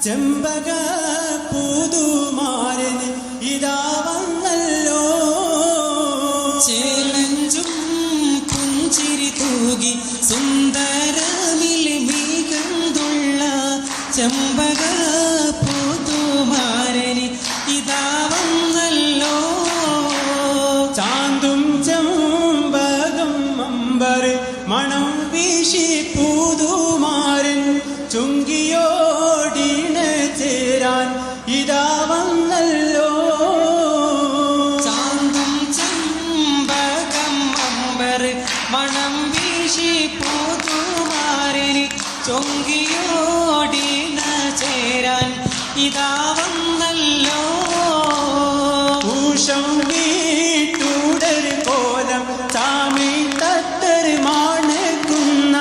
ചെമ്പക പൂതുമാരന് ഇതാ വന്നല്ലോ. ചേലഞ്ചും പുഞ്ചിരി തൂകി സുന്ദരമിൽ മികന്തുള്ള ചെമ്പക പൂതുമാരന് ഇതാ വന്നല്ലോ. ചാന്തും ചെമ്പകം അമ്പർ മണം വീശി പൂതുമാരൻ ചുങ്കിയോടിണ ചേരാൻ ഇതാ വന്നല്ലോ. ചാന്തും ചെമ്പകം അമ്പർ മണം വീശി പൂതുമാരന് ചൊങ്കിയോടിണ ചേരാൻ ഇതാ വന്നല്ലോ. ൂഷം വീട്ടുടർ കോലം ചാമി തത്തർ മാണക്കുന്ന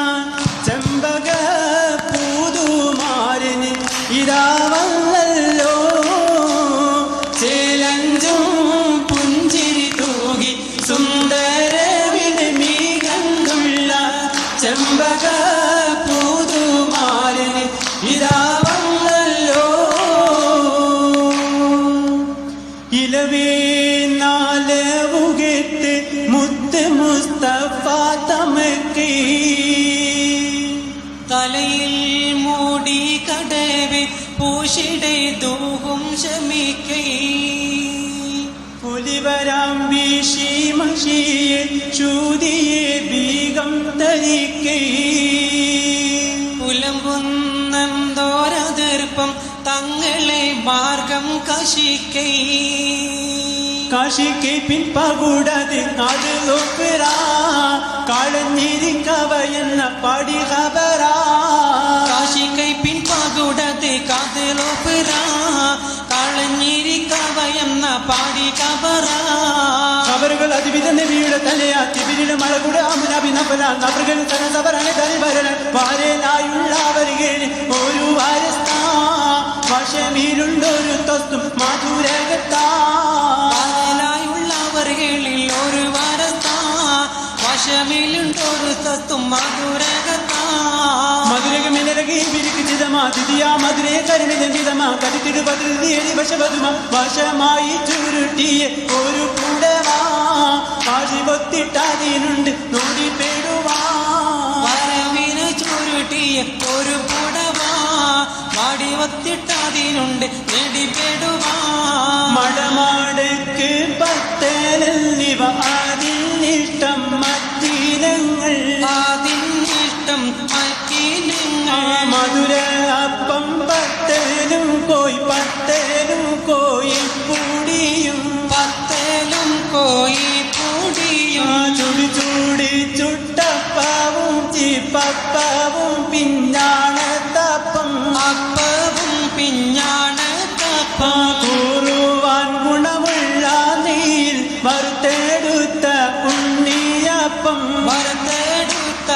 ചെമ്പക പൂതുമാരന് ഇതാ വന്നല്ലോ. ചേലഞ്ചും പുഞ്ചിരി തൂകി സുന്ദരവിൽ മികന്തുള്ള ചെമ്പക പൂതുമാരന് ഇതാ വന്നല്ലോ. ഇലവേ നാലവുകെട്ട് മുത്ത് മുസ്തഫ തമക്ക് തലയിൽ മൂടി കടവെ പൂഷിടെ ദൂഹും ശമിക്കൈ പുലിവരാം വീശി മഷിയെ ചൂതിയെ ബീഗം തരിക്കൈ പുലമ്പുന്നന്തോരതിർപ്പം തങ്ങളെ മാർഗം കശിക്കൈ കാശിക്ക് പിൻപകൂടത് കാതിലൊപ്പിറ കളഞ്ഞിരിക്കവയെന്ന പടി ഖബറ. കാശിക്കൈ പിൻപകൂടത് കാതിലൊപ്പിറ കളഞ്ഞിരിക്കവയെന്ന പാടി കബറ. ഖബറുകൾ അതിവിധ നബിയുടെ തലയാ തിബിരിലെ മഴകൂടെ ആമുനബിനഫല നബറുകൾ സനസബറനെ തലിവരൻ വാരനായുള്ളവരികളിൽ ഒരു വാരസ്ഥാ വശമീരുണ്ടൊരു തൊസ്തും മധുരകത്താ. ുള്ളവരിൽ ഒരു വാരത്താ വശമിലുണ്ടൊരു തത്തും മധുരകത്താ. മധുരകമിലകി വിരിക്കിതമാ ദിദിയാ മധുരേ കരിമിതമിതമാ കരുത്തിട് പതിരി വശവതുമ വശമായി ചുരുട്ടിയ ഒരു കുടവാ കാശിപൊത്തിട്ടതിനുണ്ട് നോടിപ്പെടുവാ. വരവിന് ചുരുട്ടിയ ഒരു കുടവാ വാടിവത്തിട്ടതിനുണ്ട് നേടിപ്പെടുവാ. മടമാടക്ക് പത്തലിവ അതിനിഷ്ടം മറ്റിനങ്ങൾ അതിനിഷ്ടം മറ്റിനങ്ങൾ. മധുര അപ്പം പത്തലും കോയി പൂടിയും പത്തലും കോയി പൂടിയും ചുടി ചൂടി ചുട്ടപ്പവും ചിപ്പപ്പവും പിഞ്ഞാണത്തപ്പം അപ്പവും പിഞ്ഞാണത്തപ്പം. കൂറുവാൻ ഗുണമുള്ള നീൽ വറുത്തെടുത്ത ഉണ്ണിയപ്പം വറുത്തെടുത്ത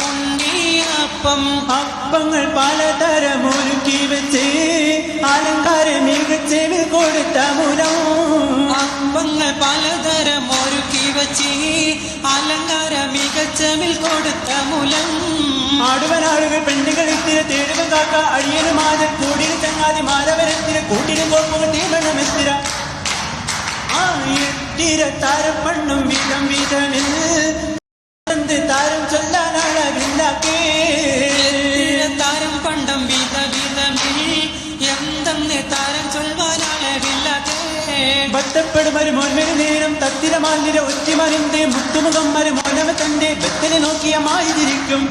ഉണ്ണിയപ്പം. അപ്പങ്ങൾ പലതരം ഒരുക്കി വെച്ച് അലങ്കാരം മികച്ചെവി കൊടുത്ത മുലം. അപ്പങ്ങൾ പലതരം ഒരുക്കി വച്ച് അലങ്കാര മികച്ചവിൽ കൊടുത്ത മുലം. ആടുവനാളുകൾ പെണ്ണുകളിത്തിരി തേടുവൻ കാക്ക അടിയന് മാതൻ കൂടിന് ചങ്ങാതി മാലവരത്തിരി കൂട്ടിന് കോപ്പുകൾ തീമണമെത്തിര എത്തിര താരം പണ്ണും വീതം വീതമിൽ താരം ചൊല്ലാനളവില്ലാക്കേ. താരം പണ്ടം വീത വീതമിൽ എന്തെന്ന് താരം ചൊൽവാനളവില്ലാതെ. ബത്തപ്പെടും ഒരു മോൻമൊരു നേരം തത്തിരമാലിര ഒറ്റിമറിന്റെ മുത്തുമുഖം ഒരു മോനവ തന്റെ ബത്തനെ നോക്കിയ മായിരിക്കും.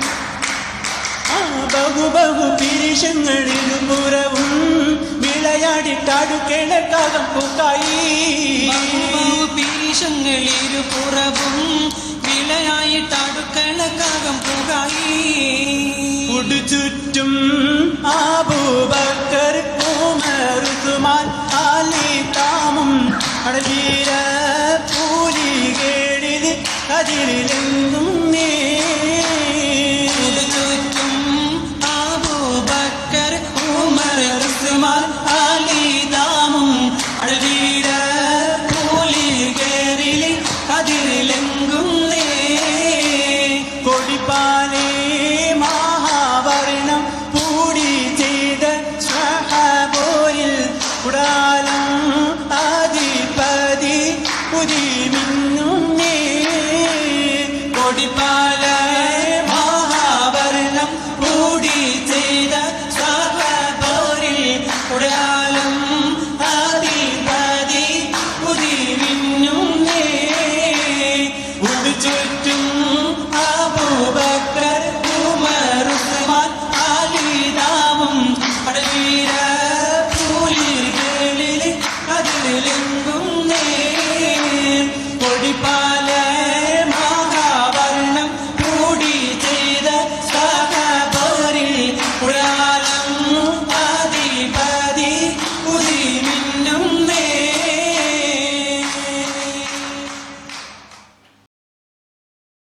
ബഹു പിരിശങ്ങളിരുപുറവും വിളയാടിട്ടാടു കിഴക്കാകം പൂക്കായി. പിരിശങ്ങളിരുപുറവും വിളയായിട്ടാടു കിഴക്കാകം പൂക്കായി. ചുറ്റും